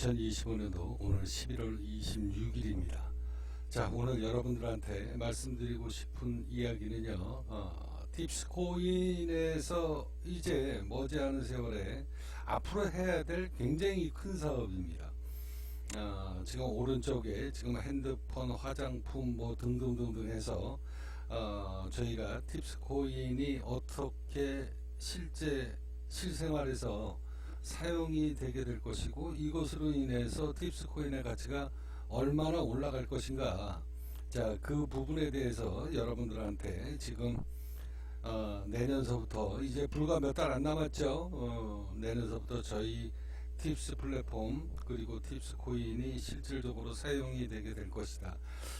2025년도 오늘 11월 26일입니다. 자, 오늘 여러분들한테 말씀드리고 싶은 이야기는요, 딥스코인에서 이제 머지않은 세월에 앞으로 해야 될 굉장히 큰 사업입니다. 지금 오른쪽에 지금 핸드폰, 화장품 뭐 등등등등 해서 저희가 팁스코인이 어떻게 실생활에서 사용이 되게 될 것이고, 이것으로 인해서 팁스코인의 가치가 얼마나 올라갈 것인가, 자, 그 부분에 대해서 여러분들한테 지금 내년서부터 이제 불과 몇 달 안 남았죠. 내년서부터 저희 팁스 플랫폼 그리고 팁스코인이 실질적으로 사용이 되게 될 것이다.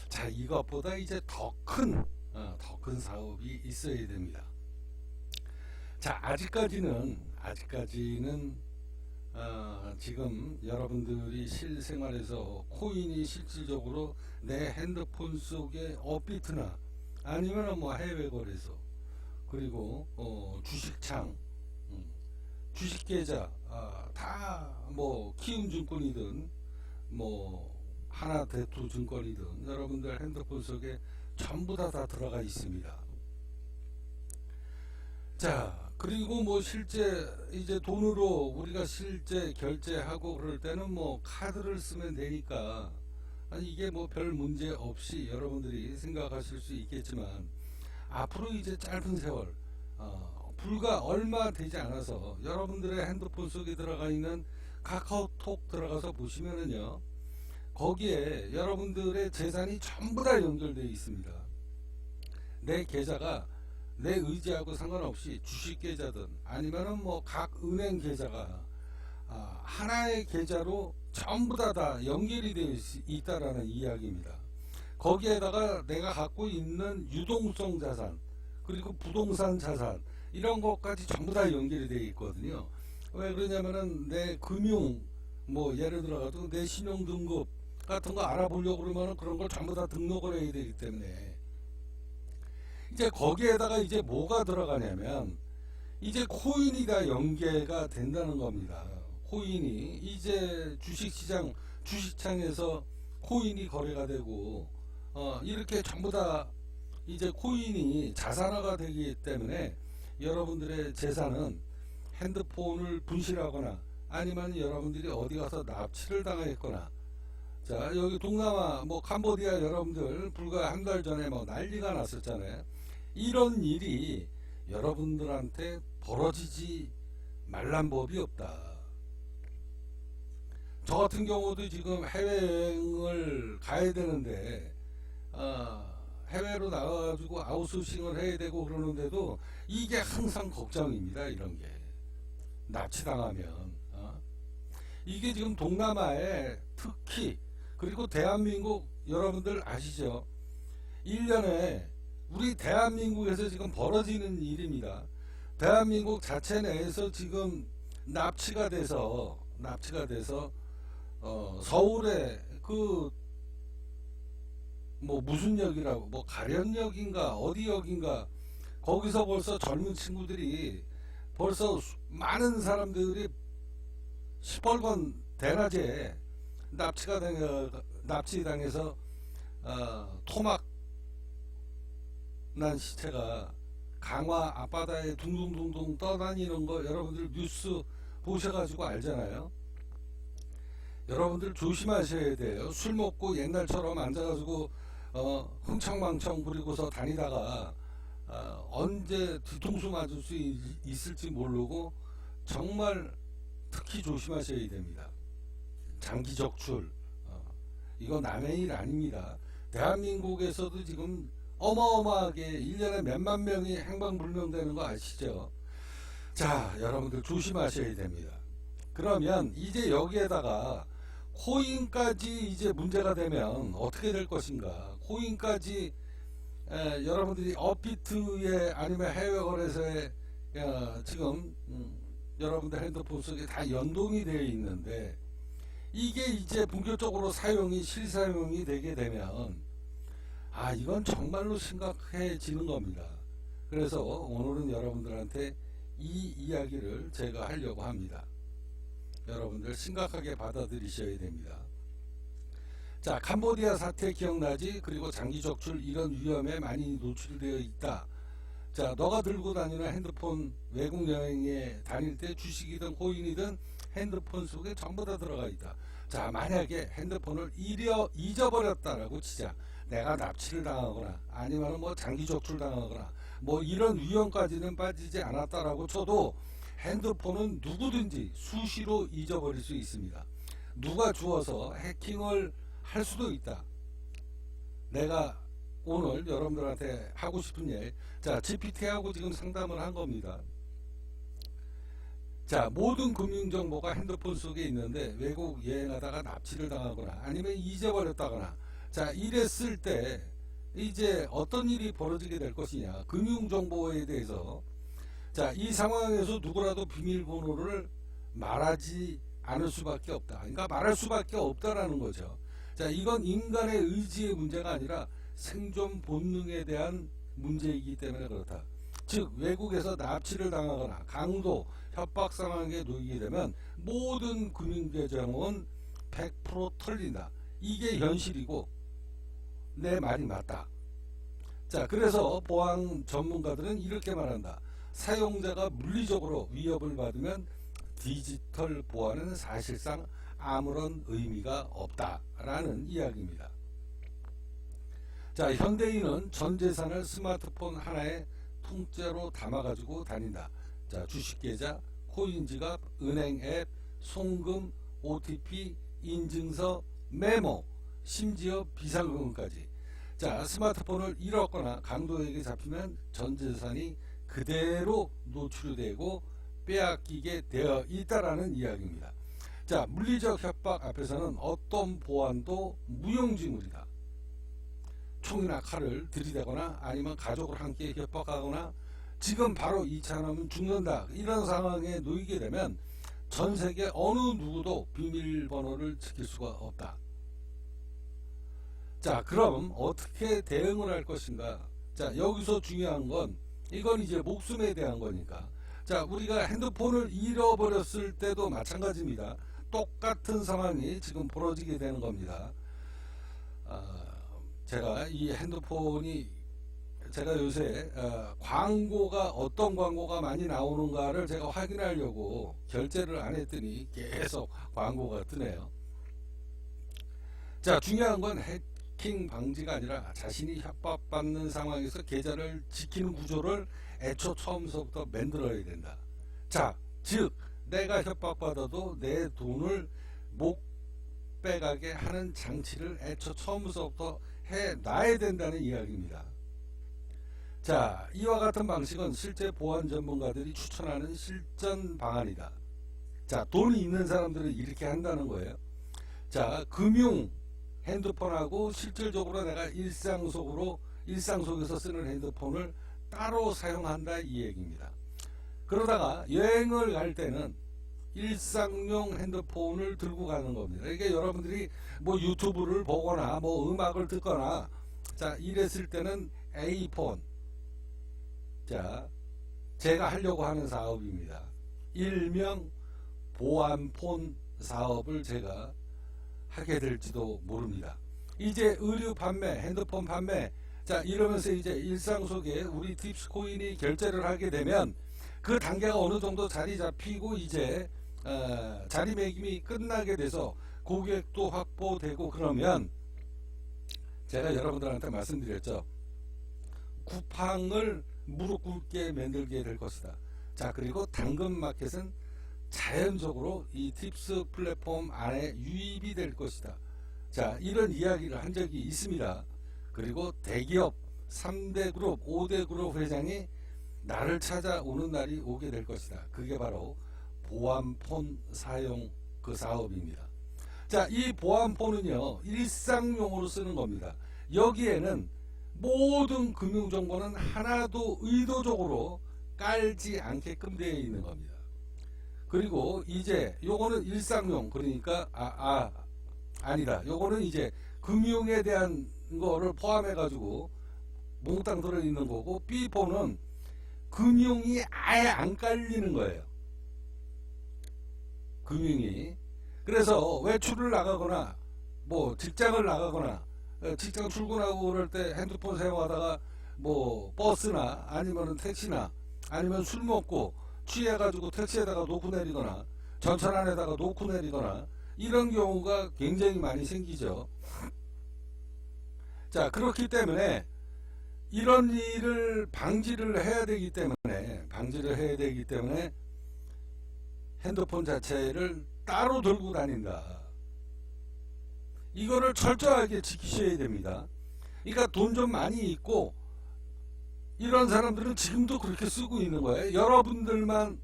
자, 이것보다 이제 더 큰 사업이 있어야 됩니다. 자, 아직까지는 지금 여러분들이 실생활에서 코인이 실질적으로 내 핸드폰 속에 업비트나 아니면 뭐 해외 거래소, 그리고 주식창, 주식계좌, 다 뭐 키움증권이든 뭐 하나대투증권이든 여러분들 핸드폰 속에 전부 다 들어가 있습니다. 자, 그리고 뭐 실제 이제 돈으로 우리가 실제 결제하고 그럴 때는 뭐 카드를 쓰면 되니까, 아니 이게 뭐 별 문제 없이 여러분들이 생각하실 수 있겠지만, 앞으로 이제 짧은 세월, 불과 얼마 되지 않아서 여러분들의 핸드폰 속에 들어가 있는 카카오톡 들어가서 보시면은요, 거기에 여러분들의 재산이 전부 다 연결되어 있습니다. 내 계좌가 내 의지하고 상관없이 주식 계좌든 아니면은 뭐 각 은행 계좌가 하나의 계좌로 전부 다 연결이 되어 있다라는 이야기입니다. 거기에다가 내가 갖고 있는 유동성 자산, 그리고 부동산 자산, 이런 것까지 전부 다 연결이 되어 있거든요. 왜 그러냐면은 내 금융, 뭐 예를 들어가도 내 신용등급 같은 거 알아보려고 그러면은 그런 걸 전부 다 등록을 해야 되기 때문에, 이제 거기에다가 이제 뭐가 들어가냐면 이제 코인이 다 연계가 된다는 겁니다. 코인이 이제 주식창에서 코인이 거래가 되고, 이렇게 전부 다 이제 코인이 자산화가 되기 때문에 여러분들의 재산은 핸드폰을 분실하거나 아니면 여러분들이 어디 가서 납치를 당했거나, 자, 여기 동남아 뭐 캄보디아 여러분들 불과 한 달 전에 뭐 난리가 났었잖아요. 이런 일이 여러분들한테 벌어지지 말란 법이 없다. 저 같은 경우도 지금 해외여행을 가야 되는데, 해외로 나가가지고 아웃소싱을 해야 되고 그러는데도 이게 항상 걱정입니다. 이런 게 납치당하면, 이게 지금 동남아에 특히, 그리고 대한민국 여러분들 아시죠? 1년에 우리 대한민국에서 지금 벌어지는 일입니다. 대한민국 자체 내에서 지금 납치가 돼서 서울에 그 뭐 무슨 역이라고, 뭐 가련역인가 어디 역인가, 거기서 벌써 젊은 친구들이 벌써 많은 사람들이 시뻘건 대낮에 납치당해서 토막 난 시체가 강화 앞바다에 둥둥둥둥 떠다니는 거 여러분들 뉴스 보셔가지고 알잖아요. 여러분들 조심하셔야 돼요. 술 먹고 옛날처럼 앉아가지고 흥청망청 부리고서 다니다가 언제 뒤통수 맞을 수 있을지 모르고 정말 특히 조심하셔야 됩니다. 장기 적출, 이거 남의 일 아닙니다. 대한민국에서도 지금 어마어마하게 1년에 몇만 명이 행방불명되는 거 아시죠? 자, 여러분들 조심하셔야 됩니다. 그러면 이제 여기에다가 코인까지 이제 문제가 되면 어떻게 될 것인가? 코인까지 여러분들이 업비트에 아니면 해외 거래소에 지금 여러분들 핸드폰 속에 다 연동이 되어 있는데, 이게 이제 본격적으로 실사용이 되게 되면 이건 정말로 심각해지는 겁니다. 그래서 오늘은 여러분들한테 이 이야기를 제가 하려고 합니다. 여러분들 심각하게 받아들이셔야 됩니다. 자, 캄보디아 사태 기억나지? 그리고 장기 적출 이런 위험에 많이 노출되어 있다. 자, 너가 들고 다니는 핸드폰 외국 여행에 다닐 때 주식이든 코인이든 핸드폰 속에 전부 다 들어가 있다. 자, 만약에 핸드폰을 잊어버렸다라고 치자. 내가 납치를 당하거나 아니면 뭐 장기 적출 당하거나 뭐 이런 위험까지는 빠지지 않았다라고 쳐도 핸드폰은 누구든지 수시로 잊어버릴 수 있습니다. 누가 주워서 해킹을 할 수도 있다. 내가 오늘 여러분들한테 하고 싶은 일, 자, GPT하고 지금 상담을 한 겁니다. 자, 모든 금융정보가 핸드폰 속에 있는데 외국 여행하다가 납치를 당하거나 아니면 잊어버렸다거나, 자, 이랬을 때 이제 어떤 일이 벌어지게 될 것이냐. 금융정보에 대해서, 자, 이 상황에서 누구라도 비밀번호를 말하지 않을 수밖에 없다. 그러니까 말할 수밖에 없다라는 거죠. 자, 이건 인간의 의지의 문제가 아니라 생존 본능에 대한 문제이기 때문에 그렇다. 즉, 외국에서 납치를 당하거나 강도, 협박 상황에 놓이게 되면 모든 금융계정은 100% 털린다. 이게 현실이고 내 말이 맞다. 자, 그래서 보안 전문가들은 이렇게 말한다. 사용자가 물리적으로 위협을 받으면 디지털 보안은 사실상 아무런 의미가 없다라는 이야기입니다. 자, 현대인은 전 재산을 스마트폰 하나에 통째로 담아가지고 다닌다. 자, 주식계좌, 코인지갑, 은행 앱, 송금, OTP, 인증서, 메모, 심지어 비상금까지. 자, 스마트폰을 잃었거나 강도에게 잡히면 전 재산이 그대로 노출되고 빼앗기게 되어 있다라는 이야기입니다. 자, 물리적 협박 앞에서는 어떤 보안도 무용지물이다. 총이나 칼을 들이대거나 아니면 가족을 함께 협박하거나 지금 바로 이 차 나면 죽는다, 이런 상황에 놓이게 되면 전 세계 어느 누구도 비밀번호를 지킬 수가 없다. 자, 그럼 어떻게 대응을 할 것인가? 자, 여기서 중요한 건 이건 이제 목숨에 대한 거니까. 자, 우리가 핸드폰을 잃어버렸을 때도 마찬가지입니다. 똑같은 상황이 지금 벌어지게 되는 겁니다. 제가 이 핸드폰이, 제가 요새 광고가, 어떤 광고가 많이 나오는가를 제가 확인하려고 결제를 안 했더니 계속 광고가 뜨네요. 자, 중요한 건 해킹 방지가 아니라 자신이 협박받는 상황에서 계좌를 지키는 구조를 애초 처음서부터 만들어야 된다. 자, 즉 내가 협박받아도 내 돈을 못 빼가게 하는 장치를 애초 처음서부터 해놔야 된다는 이야기입니다. 자, 이와 같은 방식은 실제 보안 전문가들이 추천하는 실전 방안이다. 자, 돈이 있는 사람들은 이렇게 한다는 거예요. 자, 금융 핸드폰하고 실질적으로 내가 일상 속에서 쓰는 핸드폰을 따로 사용한다, 이 얘기입니다. 그러다가 여행을 갈 때는 일상용 핸드폰을 들고 가는 겁니다. 그러니까 여러분들이 뭐 유튜브를 보거나 뭐 음악을 듣거나, 자, 이랬을 때는 A폰, 자, 제가 하려고 하는 사업입니다. 일명 보안폰 사업을 제가 하게 될지도 모릅니다. 이제 의류 판매, 핸드폰 판매, 자, 이러면서 이제 일상 속에 우리 팁스 코인이 결제를 하게 되면 그 단계가 어느 정도 자리 잡히고 이제 자리매김이 끝나게 돼서 고객도 확보되고 그러면 제가 여러분들한테 말씀드렸죠. 쿠팡을 무릎 꿇게 만들게 될 것이다. 자, 그리고 당근마켓은 자연적으로 이 팁스 플랫폼 안에 유입이 될 것이다. 자, 이런 이야기를 한 적이 있습니다. 그리고 대기업 3대 그룹, 5대 그룹 회장이 나를 찾아오는 날이 오게 될 것이다. 그게 바로 보안폰 사용 그 사업입니다. 자, 이 보안폰은요, 일상용으로 쓰는 겁니다. 여기에는 모든 금융정보는 하나도 의도적으로 깔지 않게끔 되어 있는 겁니다. 그리고 이제 요거는 일상용, 그러니까 아니다. 요거는 이제 금융에 대한 거를 포함해 가지고 몽땅 들어있는 거고, B폰은 금융이 아예 안 깔리는 거예요. 금융이. 그래서 외출을 나가거나 뭐 직장을 나가거나 직장 출근하고 그럴 때 핸드폰 사용하다가 뭐 버스나 아니면 택시나 아니면 술 먹고 취해가지고 택시에다가 놓고 내리거나 전철 안에다가 놓고 내리거나 이런 경우가 굉장히 많이 생기죠. 자, 그렇기 때문에 이런 일을 방지를 해야 되기 때문에 핸드폰 자체를 따로 들고 다닌다. 이거를 철저하게 지키셔야 됩니다. 그러니까 돈 좀 많이 있고 이런 사람들은 지금도 그렇게 쓰고 있는 거예요. 여러분들만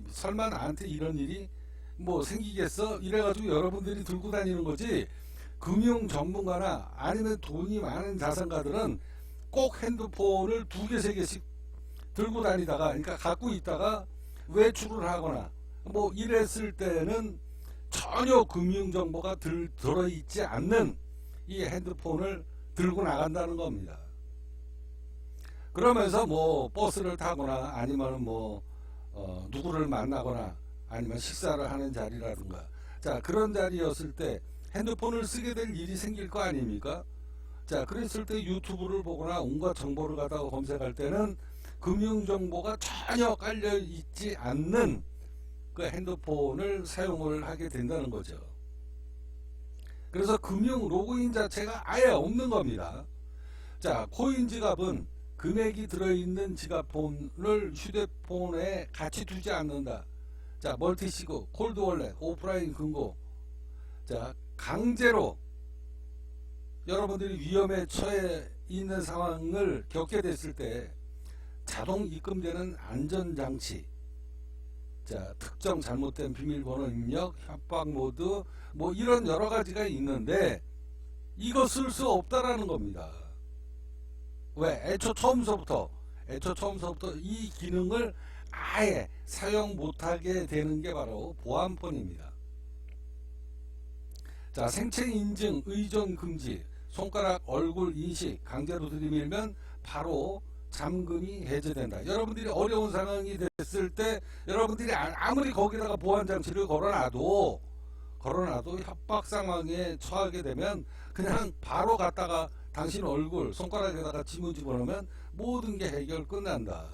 설마 나한테 이런 일이 뭐 생기겠어? 이래가지고 여러분들이 들고 다니는 거지. 금융 전문가나 아니면 돈이 많은 자산가들은 꼭 핸드폰을 2개, 3개씩 들고 다니다가, 그러니까 갖고 있다가 외출을 하거나 뭐 이랬을 때는 전혀 금융 정보가 들어있지 않는 이 핸드폰을 들고 나간다는 겁니다. 그러면서 뭐 버스를 타거나 아니면 뭐 누구를 만나거나 아니면 식사를 하는 자리라든가, 자, 그런 자리였을 때 핸드폰을 쓰게 될 일이 생길 거 아닙니까? 자, 그랬을 때 유튜브를 보거나 온갖 정보를 갖다가 검색할 때는 금융 정보가 전혀 깔려 있지 않는 그 핸드폰을 사용을 하게 된다는 거죠. 그래서 금융 로그인 자체가 아예 없는 겁니다. 자, 코인 지갑은 금액이 들어있는 지갑폰을 휴대폰에 같이 두지 않는다. 자, 멀티시그, 콜드월렛, 오프라인 금고. 자, 강제로 여러분들이 위험에 처해 있는 상황을 겪게 됐을 때 자동 입금되는 안전장치, 자, 특정 잘못된 비밀번호 입력, 협박 모드, 뭐 이런 여러 가지가 있는데 이거 쓸 수 없다라는 겁니다. 왜? 애초 처음서부터 이 기능을 아예 사용 못하게 되는 게 바로 보안폰입니다. 자, 생체 인증, 의존 금지, 손가락, 얼굴 인식 강제로 들이밀면 바로 잠금이 해제된다. 여러분들이 어려운 상황이 됐을 때 여러분들이 아무리 거기다가 보안장치를 걸어놔도 협박 상황에 처하게 되면 그냥 바로 갔다가 당신 얼굴, 손가락에다가 지문 집어넣으면 모든 게 해결 끝난다.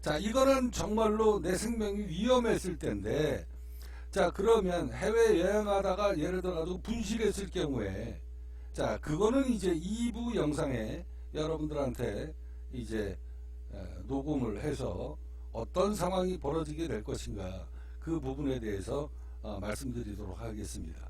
자, 이거는 정말로 내 생명이 위험했을 텐데, 자, 그러면 해외 여행하다가 예를 들어가지고 분실했을 경우에, 자, 그거는 이제 2부 영상에 여러분들한테 이제 녹음을 해서 어떤 상황이 벌어지게 될 것인가, 그 부분에 대해서 말씀드리도록 하겠습니다.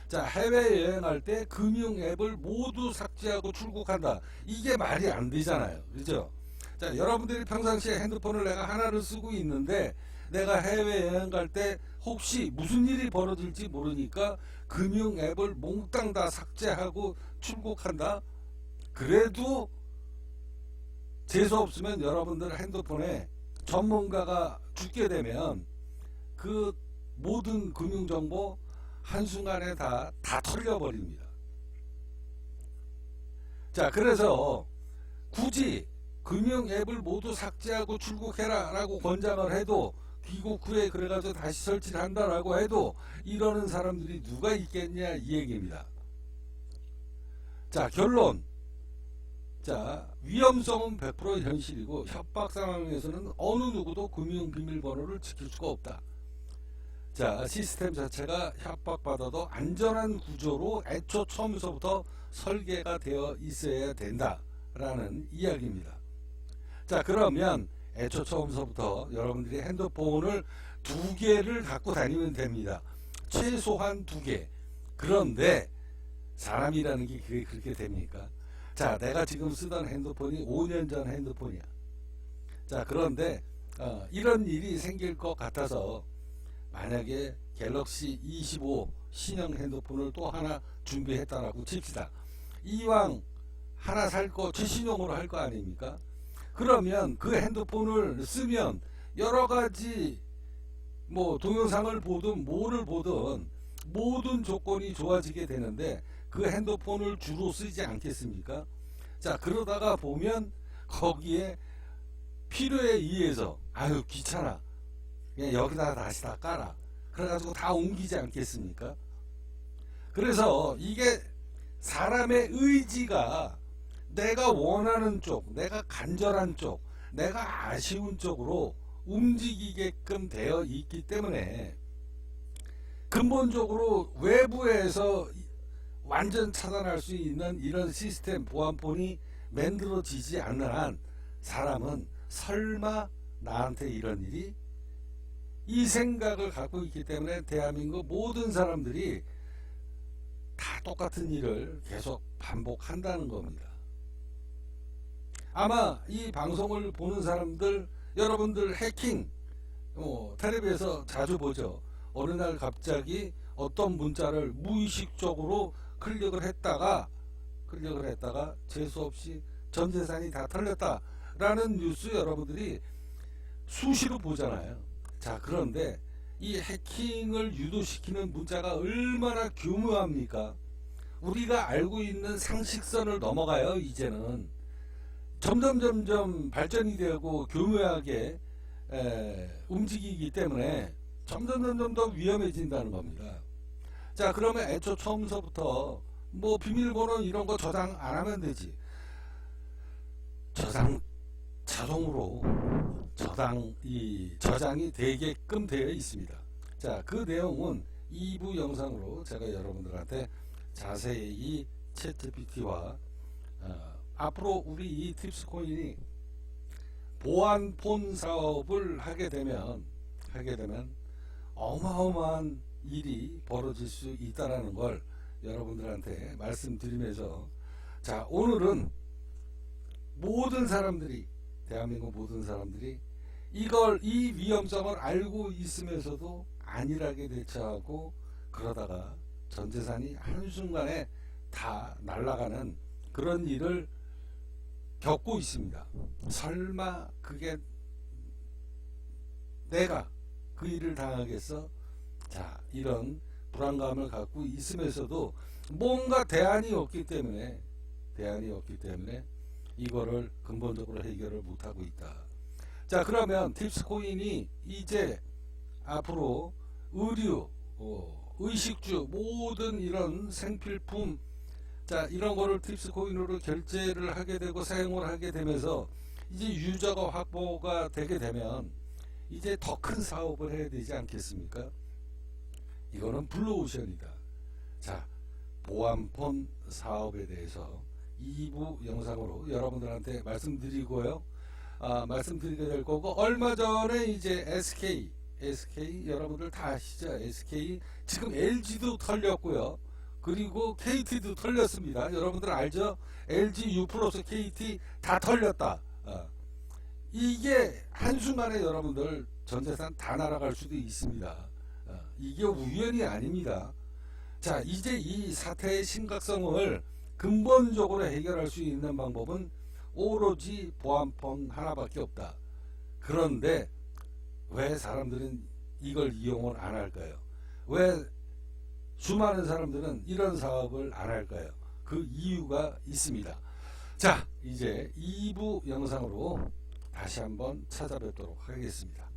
자, 해외 여행할 때 금융 앱을 모두 삭제하고 출국한다. 이게 말이 안 되잖아요. 그죠? 자, 여러분들이 평상시에 핸드폰을 내가 하나를 쓰고 있는데 내가 해외 여행 갈 때 혹시 무슨 일이 벌어질지 모르니까 금융 앱을 몽땅 다 삭제하고 출국한다. 그래도 재수 없으면 여러분들 핸드폰에 전문가가 죽게 되면 그 모든 금융 정보 한순간에 다 털려버립니다. 자, 그래서 굳이 금융 앱을 모두 삭제하고 출국해라 라고 권장을 해도, 귀국 후에 그래가지고 다시 설치를 한다라고 해도 이러는 사람들이 누가 있겠냐, 이 얘기입니다. 자, 결론. 자, 위험성은 100% 현실이고 협박 상황에서는 어느 누구도 금융 비밀번호를 지킬 수가 없다. 자, 시스템 자체가 협박받아도 안전한 구조로 애초 처음서부터 설계가 되어 있어야 된다라는 이야기입니다. 자, 그러면 애초 처음서부터 여러분들이 핸드폰을 2개를 갖고 다니면 됩니다. 최소한 2개. 그런데 사람이라는 게 그렇게 됩니까? 자, 내가 지금 쓰던 핸드폰이 5년 전 핸드폰이야. 자, 그런데 이런 일이 생길 것 같아서 만약에 갤럭시 25 신형 핸드폰을 또 하나 준비했다라고 칩시다. 이왕 하나 살 거 최신형으로 할 거 아닙니까? 그러면 그 핸드폰을 쓰면 여러 가지 뭐 동영상을 보든 뭐를 보든 모든 조건이 좋아지게 되는데 그 핸드폰을 주로 쓰지 않겠습니까? 자, 그러다가 보면 거기에 필요에 의해서 아유 귀찮아, 그냥 여기다 다시 다 깔아, 그래가지고 다 옮기지 않겠습니까? 그래서 이게 사람의 의지가 내가 원하는 쪽, 내가 간절한 쪽, 내가 아쉬운 쪽으로 움직이게끔 되어 있기 때문에 근본적으로 외부에서 완전 차단할 수 있는 이런 시스템 보안폰이 만들어지지 않는 한 사람은 설마 나한테 이런 일이, 이 생각을 갖고 있기 때문에 대한민국 모든 사람들이 다 똑같은 일을 계속 반복한다는 겁니다. 아마 이 방송을 보는 사람들, 여러분들 해킹 텔레비에서 자주 보죠. 어느 날 갑자기 어떤 문자를 무의식적으로 클릭을 했다가 재수없이 전 재산이 다 털렸다라는 뉴스 여러분들이 수시로 보잖아요. 자, 그런데 이 해킹을 유도시키는 문자가 얼마나 교묘합니까? 우리가 알고 있는 상식선을 넘어가요. 이제는 점점 발전이 되고 교묘하게 움직이기 때문에 점점 더 위험해진다는 겁니다. 자, 그러면 애초 처음서부터 뭐 비밀번호 이런 거 저장 안 하면 되지. 자동으로 저장이 되게끔 되어 있습니다. 자, 그 내용은 2부 영상으로 제가 여러분들한테 자세히 챗GPT와 앞으로 우리 이 팁스코인이 보안폰 사업을 하게 되면 어마어마한 일이 벌어질 수 있다라는 걸 여러분들한테 말씀드리면서, 자, 오늘은 모든 사람들이, 대한민국 모든 사람들이 이 위험성을 알고 있으면서도 안일하게 대처하고 그러다가 전 재산이 한순간에 다 날아가는 그런 일을 겪고 있습니다. 설마 그게 내가 그 일을 당하겠어? 자, 이런 불안감을 갖고 있으면서도 뭔가 대안이 없기 때문에 이거를 근본적으로 해결을 못하고 있다. 자, 그러면 팁스코인이 이제 앞으로 의류, 의식주, 모든 이런 생필품, 자, 이런 거를 팁스코인으로 결제를 하게 되고 사용을 하게 되면서 이제 유저가 확보가 되게 되면 이제 더 큰 사업을 해야 되지 않겠습니까? 이거는 블루오션이다. 자, 보안폰 사업에 대해서 2부 영상으로 여러분들한테 말씀드리고요. 말씀드리게 될 거고, 얼마 전에 이제 SK 여러분들 다 아시죠? SK 지금 LG도 털렸고요. 그리고 KT도 털렸습니다. 여러분들 알죠? LG, U 플러스 KT 다 털렸다. 이게 한순간에 여러분들 전재산 다 날아갈 수도 있습니다. 이게 우연이 아닙니다. 자, 이제 이 사태의 심각성을 근본적으로 해결할 수 있는 방법은 오로지 보안폰 하나밖에 없다. 그런데 왜 사람들은 이걸 이용을 안 할까요? 왜 수많은 사람들은 이런 사업을 안 할까요? 그 이유가 있습니다. 자, 이제 2부 영상으로 다시 한번 찾아뵙도록 하겠습니다.